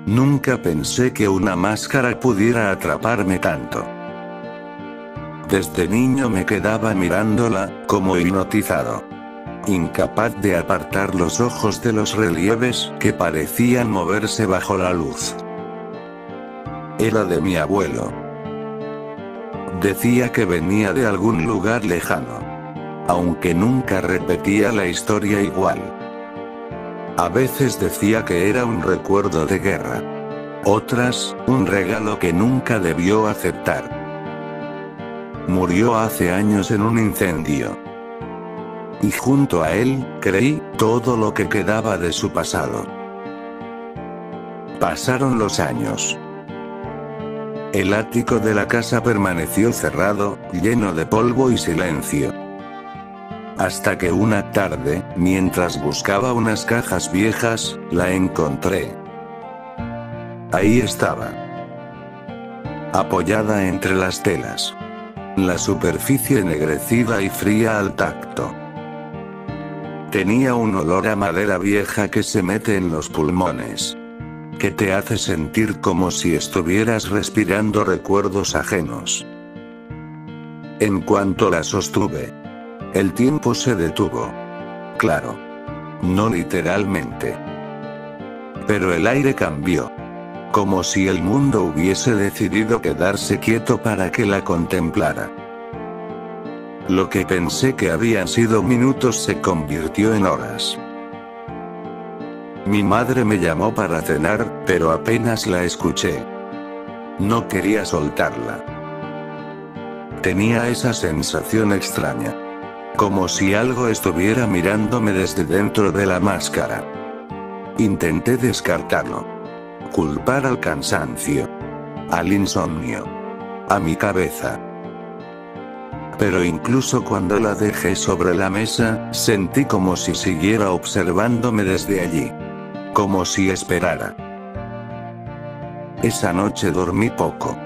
Nunca pensé que una máscara pudiera atraparme tanto. Desde niño me quedaba mirándola, como hipnotizado. Incapaz de apartar los ojos de los relieves que parecían moverse bajo la luz. Era de mi abuelo. Decía que venía de algún lugar lejano. Aunque nunca repetía la historia igual. A veces decía que era un recuerdo de guerra. Otras, un regalo que nunca debió aceptar. Murió hace años en un incendio. Y junto a él, creí, todo lo que quedaba de su pasado. Pasaron los años. El ático de la casa permaneció cerrado, lleno de polvo y silencio. Hasta que una tarde, mientras buscaba unas cajas viejas, la encontré. Ahí estaba. Apoyada entre las telas. La superficie ennegrecida y fría al tacto. Tenía un olor a madera vieja que se mete en los pulmones. Que te hace sentir como si estuvieras respirando recuerdos ajenos. En cuanto la sostuve, el tiempo se detuvo. Claro. No literalmente. Pero el aire cambió. Como si el mundo hubiese decidido quedarse quieto para que la contemplara. Lo que pensé que habían sido minutos se convirtió en horas. Mi madre me llamó para cenar, pero apenas la escuché. No quería soltarla. Tenía esa sensación extraña. Como si algo estuviera mirándome desde dentro de la máscara. Intenté descartarlo. Culpar al cansancio. Al insomnio. A mi cabeza. Pero incluso cuando la dejé sobre la mesa, sentí como si siguiera observándome desde allí. Como si esperara. Esa noche dormí poco.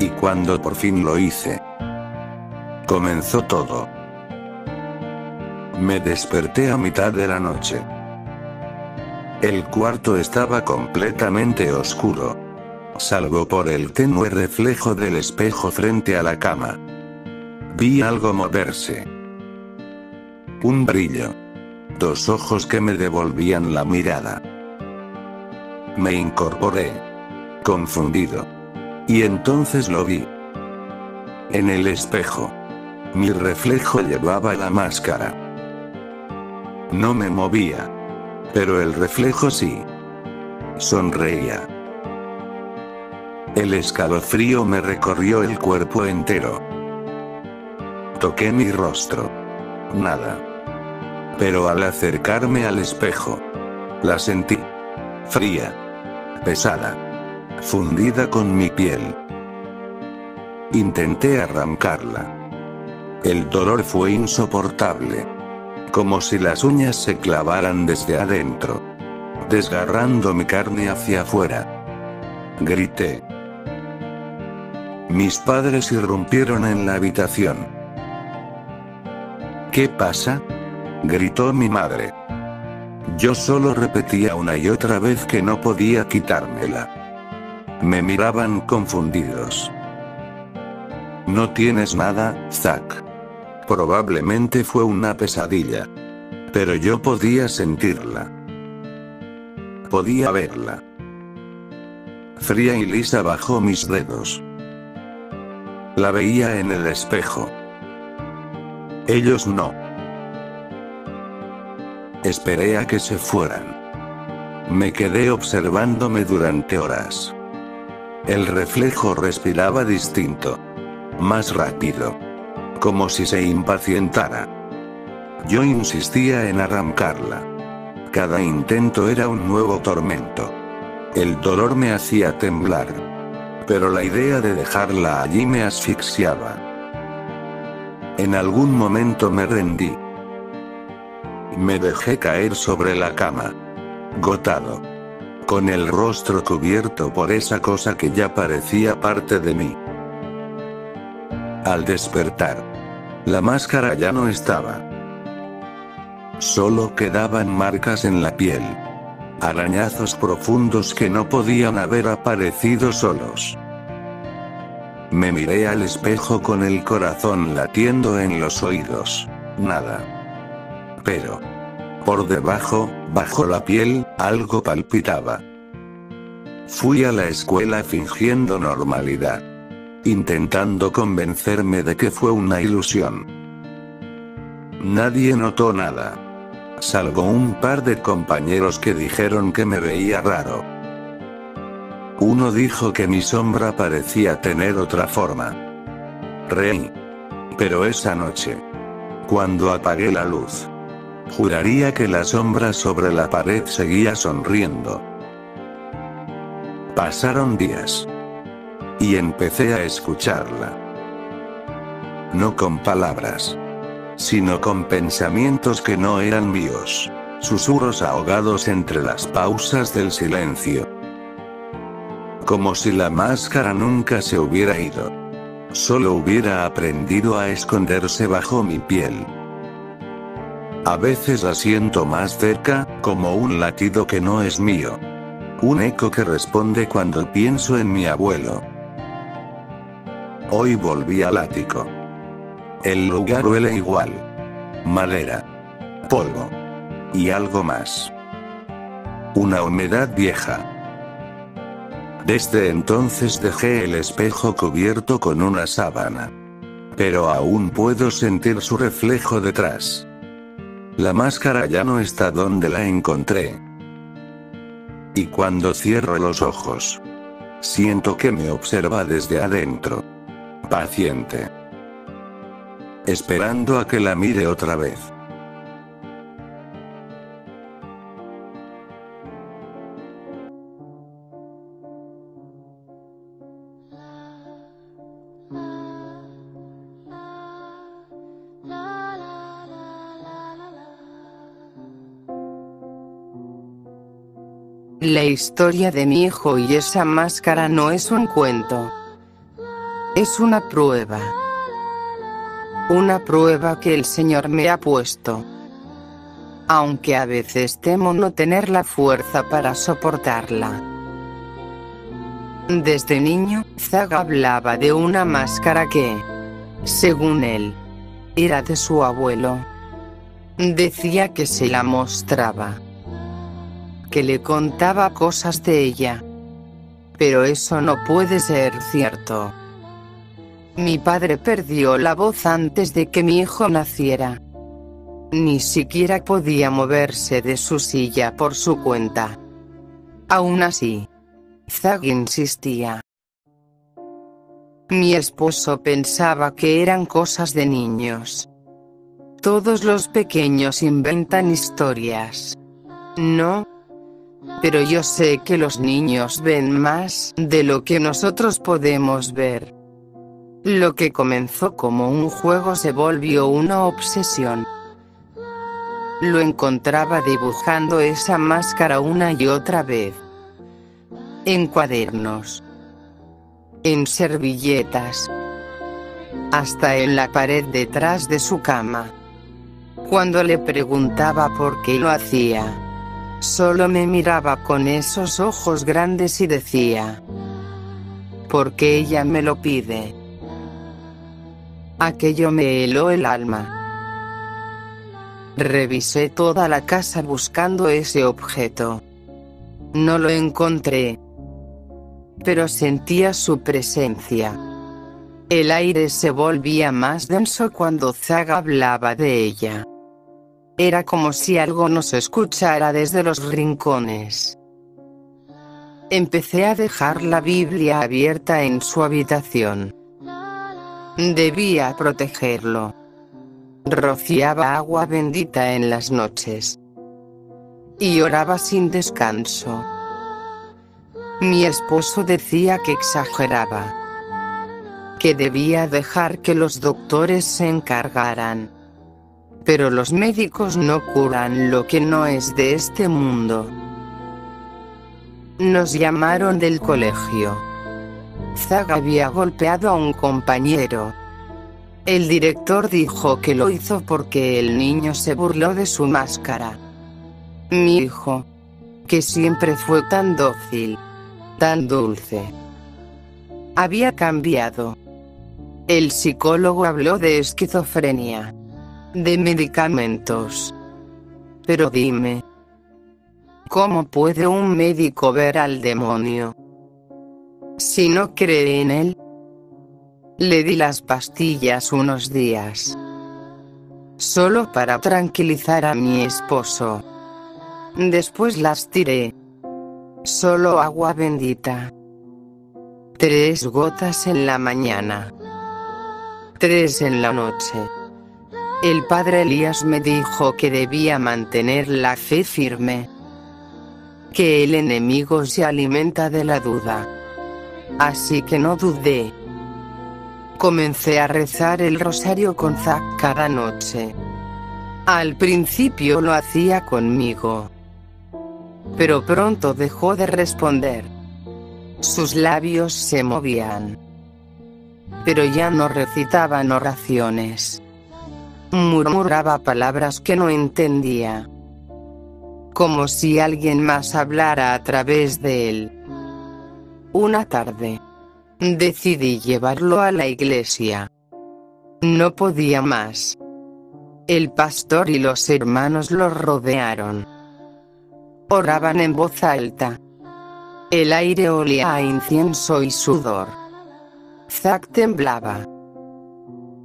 Y cuando por fin lo hice, comenzó todo. Me desperté a mitad de la noche. El cuarto estaba completamente oscuro. Salvo por el tenue reflejo del espejo frente a la cama. Vi algo moverse. Un brillo. Dos ojos que me devolvían la mirada. Me incorporé. Confundido. Y entonces lo vi. En el espejo. Mi reflejo llevaba la máscara. No me movía. Pero el reflejo sí. Sonreía. El escalofrío me recorrió el cuerpo entero. Toqué mi rostro. Nada. Pero al acercarme al espejo, la sentí. Fría. Pesada. Fundida con mi piel. Intenté arrancarla. El dolor fue insoportable. Como si las uñas se clavaran desde adentro. Desgarrando mi carne hacia afuera. Grité. Mis padres irrumpieron en la habitación. ¿Qué pasa?, gritó mi madre. Yo solo repetía una y otra vez que no podía quitármela. Me miraban confundidos. No tienes nada, Zack. Probablemente fue una pesadilla. Pero yo podía sentirla. Podía verla. Fría y lisa bajo mis dedos. La veía en el espejo. Ellos no. Esperé a que se fueran. Me quedé observándome durante horas. El reflejo respiraba distinto. Más rápido. Como si se impacientara. Yo insistía en arrancarla. Cada intento era un nuevo tormento. El dolor me hacía temblar. Pero la idea de dejarla allí me asfixiaba. En algún momento me rendí. Me dejé caer sobre la cama. Gotado. Con el rostro cubierto por esa cosa que ya parecía parte de mí. Al despertar, la máscara ya no estaba. Solo quedaban marcas en la piel. Arañazos profundos que no podían haber aparecido solos. Me miré al espejo con el corazón latiendo en los oídos. Nada. Pero, por debajo, bajo la piel, algo palpitaba. Fui a la escuela fingiendo normalidad, intentando convencerme de que fue una ilusión. Nadie notó nada, salvo un par de compañeros que dijeron que me veía raro. Uno dijo que mi sombra parecía tener otra forma. Reí. Pero esa noche, cuando apagué la luz, juraría que la sombra sobre la pared seguía sonriendo. Pasaron días. Y empecé a escucharla. No con palabras, sino con pensamientos que no eran míos. Susurros ahogados entre las pausas del silencio. Como si la máscara nunca se hubiera ido. Solo hubiera aprendido a esconderse bajo mi piel. A veces la siento más cerca, como un latido que no es mío. Un eco que responde cuando pienso en mi abuelo. Hoy volví al ático. El lugar huele igual. Madera, polvo y algo más. Una humedad vieja. Desde entonces dejé el espejo cubierto con una sábana. Pero aún puedo sentir su reflejo detrás. La máscara ya no está donde la encontré. Y cuando cierro los ojos, siento que me observa desde adentro. Paciente. Esperando a que la mire otra vez. La historia de mi hijo y esa máscara no es un cuento. Es una prueba. Una prueba que el Señor me ha puesto. Aunque a veces temo no tener la fuerza para soportarla. Desde niño, Zag hablaba de una máscara que, según él, era de su abuelo. Decía que se la mostraba. Que le contaba cosas de ella. Pero eso no puede ser cierto. Mi padre perdió la voz antes de que mi hijo naciera. Ni siquiera podía moverse de su silla por su cuenta. Aún así, Zag insistía. Mi esposo pensaba que eran cosas de niños. Todos los pequeños inventan historias. ¿No? Pero yo sé que los niños ven más de lo que nosotros podemos ver. Lo que comenzó como un juego se volvió una obsesión. Lo encontraba dibujando esa máscara una y otra vez. En cuadernos. En servilletas. Hasta en la pared detrás de su cama. Cuando le preguntaba por qué lo hacía, solo me miraba con esos ojos grandes y decía: porque ella me lo pide. Aquello me heló el alma. Revisé toda la casa buscando ese objeto. No lo encontré. Pero sentía su presencia. El aire se volvía más denso cuando Zag hablaba de ella. Era como si algo nos escuchara desde los rincones. Empecé a dejar la Biblia abierta en su habitación. Debía protegerlo. Rociaba agua bendita en las noches. Y oraba sin descanso. Mi esposo decía que exageraba. Que debía dejar que los doctores se encargaran. Pero los médicos no curan lo que no es de este mundo. Nos llamaron del colegio. Zag había golpeado a un compañero. El director dijo que lo hizo porque el niño se burló de su máscara. Mi hijo, que siempre fue tan dócil, tan dulce, había cambiado. El psicólogo habló de esquizofrenia, de medicamentos. Pero dime, ¿cómo puede un médico ver al demonio si no cree en él? Le di las pastillas unos días, solo para tranquilizar a mi esposo. Después las tiré. Solo agua bendita. 3 gotas en la mañana, 3 en la noche. El padre Elías me dijo que debía mantener la fe firme, que el enemigo se alimenta de la duda. Así que no dudé. Comencé a rezar el rosario con Zack cada noche. Al principio lo hacía conmigo, pero pronto dejó de responder. Sus labios se movían, pero ya no recitaban oraciones. Murmuraba palabras que no entendía, como si alguien más hablara a través de él. Una tarde, decidí llevarlo a la iglesia. No podía más. El pastor y los hermanos lo rodearon. Oraban en voz alta. El aire olía a incienso y sudor. Zack temblaba.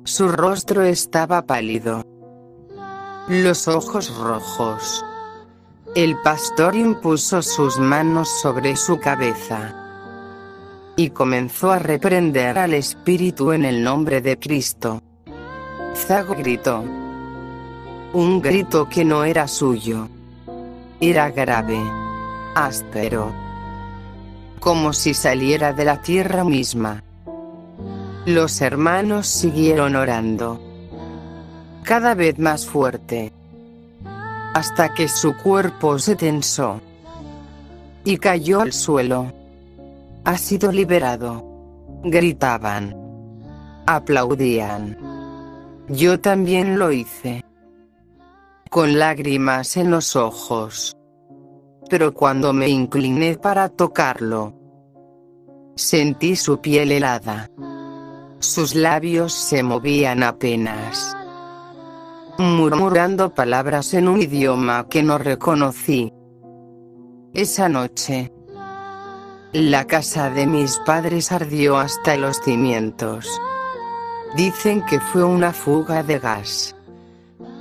Su rostro estaba pálido, los ojos rojos. El pastor impuso sus manos sobre su cabeza y comenzó a reprender al espíritu en el nombre de Cristo. Zack gritó. Un grito que no era suyo. Era grave, áspero, como si saliera de la tierra misma. Los hermanos siguieron orando, cada vez más fuerte, hasta que su cuerpo se tensó y cayó al suelo. Ha sido liberado. Gritaban. Aplaudían. Yo también lo hice, con lágrimas en los ojos. Pero cuando me incliné para tocarlo, sentí su piel helada. Sus labios se movían apenas, murmurando palabras en un idioma que no reconocí. Esa noche, la casa de mis padres ardió hasta los cimientos. Dicen que fue una fuga de gas,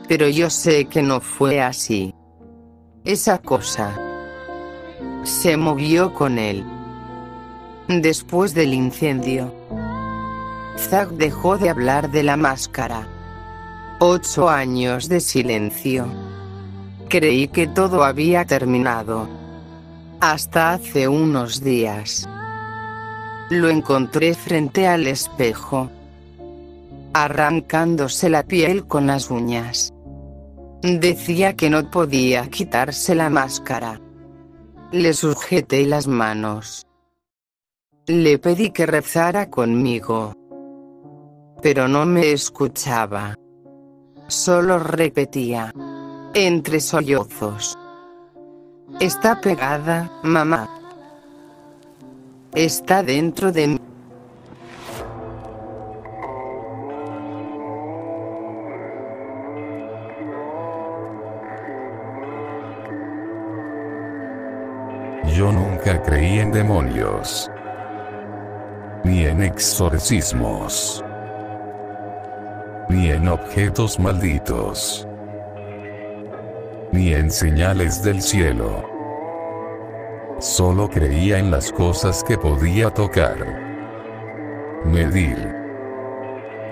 pero yo sé que no fue así. Esa cosa se movió con él. Después del incendio, Zack dejó de hablar de la máscara. 8 años de silencio. Creí que todo había terminado. Hasta hace unos días. Lo encontré frente al espejo, arrancándose la piel con las uñas. Decía que no podía quitarse la máscara. Le sujeté las manos. Le pedí que rezara conmigo, pero no me escuchaba. Solo repetía, entre sollozos: está pegada, mamá. Está dentro de mí. Yo nunca creí en demonios, ni en exorcismos, ni en objetos malditos, ni en señales del cielo. Solo creía en las cosas que podía tocar, medir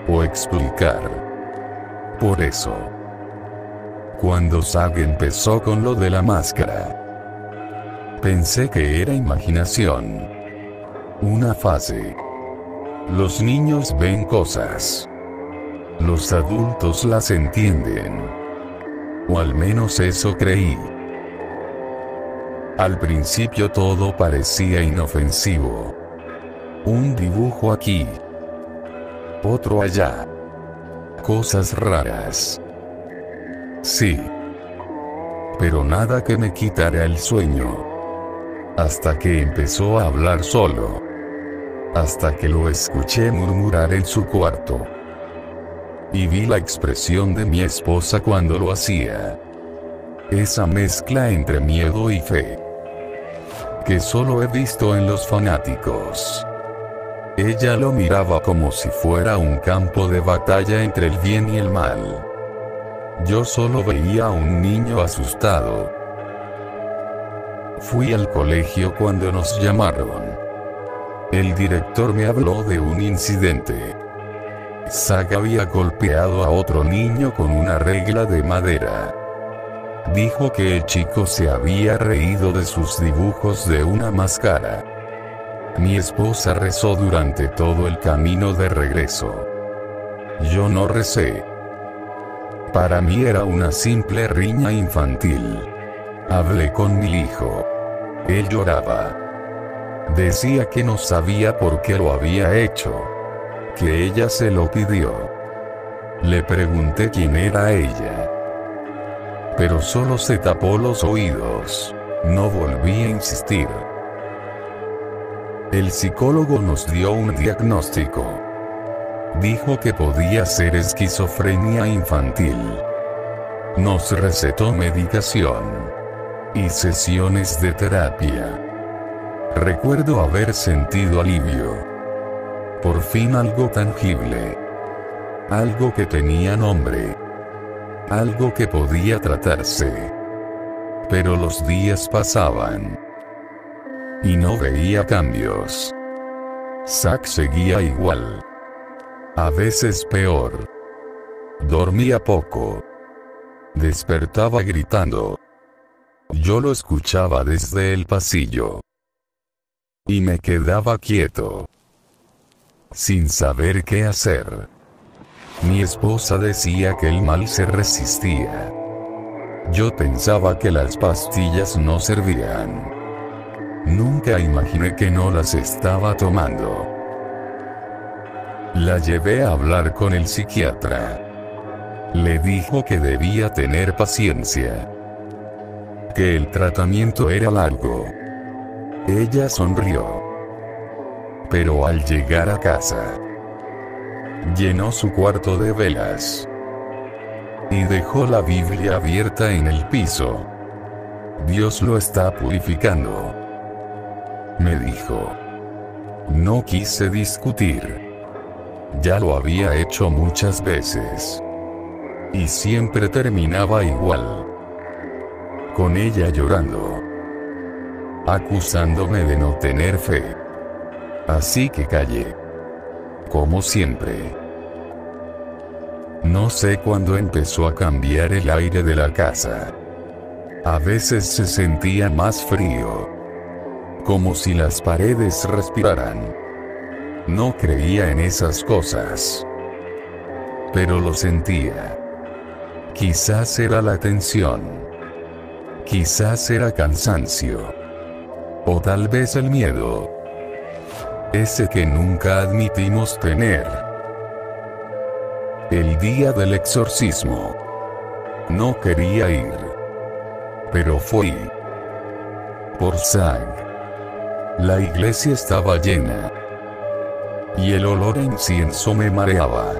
o explicar. Por eso, cuando Zack empezó con lo de la máscara, pensé que era imaginación, una fase. Los niños ven cosas, los adultos las entienden, o al menos eso creí. Al principio todo parecía inofensivo. Un dibujo aquí, otro allá, cosas raras. Sí, pero nada que me quitara el sueño. Hasta que empezó a hablar solo. Hasta que lo escuché murmurar en su cuarto. Y vi la expresión de mi esposa cuando lo hacía. Esa mezcla entre miedo y fe, que solo he visto en los fanáticos. Ella lo miraba como si fuera un campo de batalla entre el bien y el mal. Yo solo veía a un niño asustado. Fui al colegio cuando nos llamaron. El director me habló de un incidente. Zack había golpeado a otro niño con una regla de madera. Dijo que el chico se había reído de sus dibujos de una máscara. Mi esposa rezó durante todo el camino de regreso. Yo no recé. Para mí era una simple riña infantil. Hablé con mi hijo. Él lloraba. Decía que no sabía por qué lo había hecho. Que ella se lo pidió. Le pregunté quién era ella. Pero solo se tapó los oídos. No volví a insistir. El psicólogo nos dio un diagnóstico. Dijo que podía ser esquizofrenia infantil. Nos recetó medicación y sesiones de terapia. Recuerdo haber sentido alivio. Por fin algo tangible. Algo que tenía nombre. Algo que podía tratarse. Pero los días pasaban. Y no veía cambios. Zack seguía igual. A veces peor. Dormía poco. Despertaba gritando. Yo lo escuchaba desde el pasillo. Y me quedaba quieto. Sin saber qué hacer. Mi esposa decía que el mal se resistía. Yo pensaba que las pastillas no servían. Nunca imaginé que no las estaba tomando. La llevé a hablar con el psiquiatra. Le dijo que debía tener paciencia. Que el tratamiento era largo. Ella sonrió. Pero al llegar a casa, llenó su cuarto de velas. Y dejó la Biblia abierta en el piso. Dios lo está purificando. Me dijo. No quise discutir. Ya lo había hecho muchas veces. Y siempre terminaba igual. Con ella llorando. Acusándome de no tener fe. Así que callé. Como siempre. No sé cuándo empezó a cambiar el aire de la casa. A veces se sentía más frío. Como si las paredes respiraran. No creía en esas cosas. Pero lo sentía. Quizás era la tensión. Quizás era cansancio. O tal vez el miedo. Ese que nunca admitimos tener. El día del exorcismo. No quería ir. Pero fui. Por Zack. La iglesia estaba llena. Y el olor a incienso me mareaba.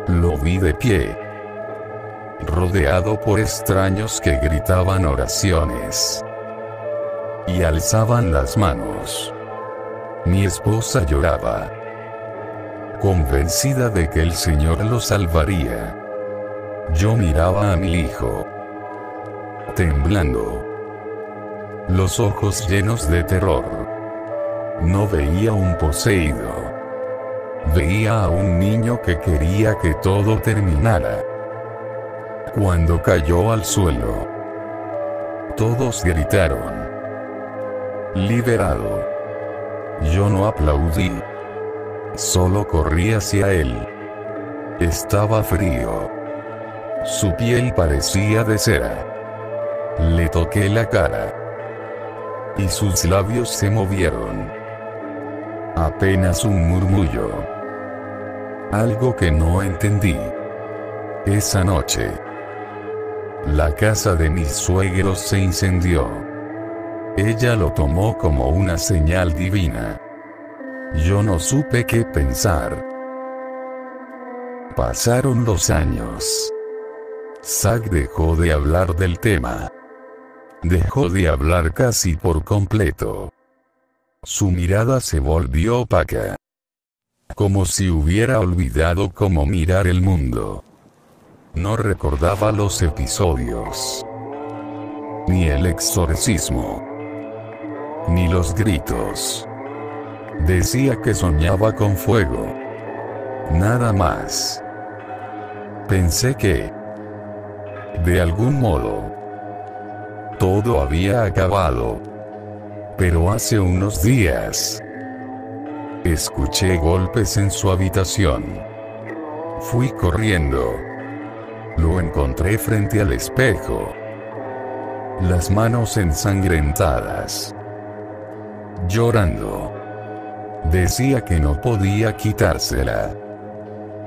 Lo vi de pie. Rodeado por extraños que gritaban oraciones. Y alzaban las manos. Mi esposa lloraba. Convencida de que el Señor lo salvaría. Yo miraba a mi hijo. Temblando. Los ojos llenos de terror. No veía un poseído. Veía a un niño que quería que todo terminara. Cuando cayó al suelo, todos gritaron. Liberado. Yo no aplaudí. Solo corrí hacia él. Estaba frío. Su piel parecía de cera. Le toqué la cara. Y sus labios se movieron. Apenas un murmullo. Algo que no entendí. Esa noche. La casa de mis suegros se incendió. Ella lo tomó como una señal divina. Yo no supe qué pensar. Pasaron los años. Zack dejó de hablar del tema. Dejó de hablar casi por completo. Su mirada se volvió opaca. Como si hubiera olvidado cómo mirar el mundo. No recordaba los episodios. Ni el exorcismo. Ni los gritos. Decía que soñaba con fuego. Nada más. Pensé que, de algún modo, todo había acabado. Pero hace unos días, escuché golpes en su habitación. Fui corriendo. Lo encontré frente al espejo. Las manos ensangrentadas. Llorando. Decía que no podía quitársela.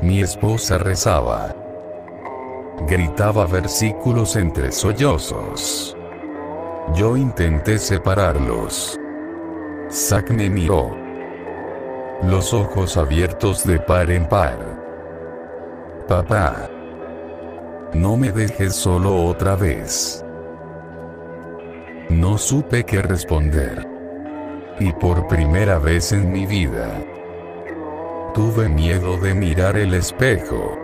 Mi esposa rezaba. Gritaba versículos entre sollozos. Yo intenté separarlos. Zack me miró. Los ojos abiertos de par en par. Papá. No me dejes solo otra vez. No supe qué responder. Y por primera vez en mi vida, tuve miedo de mirar el espejo.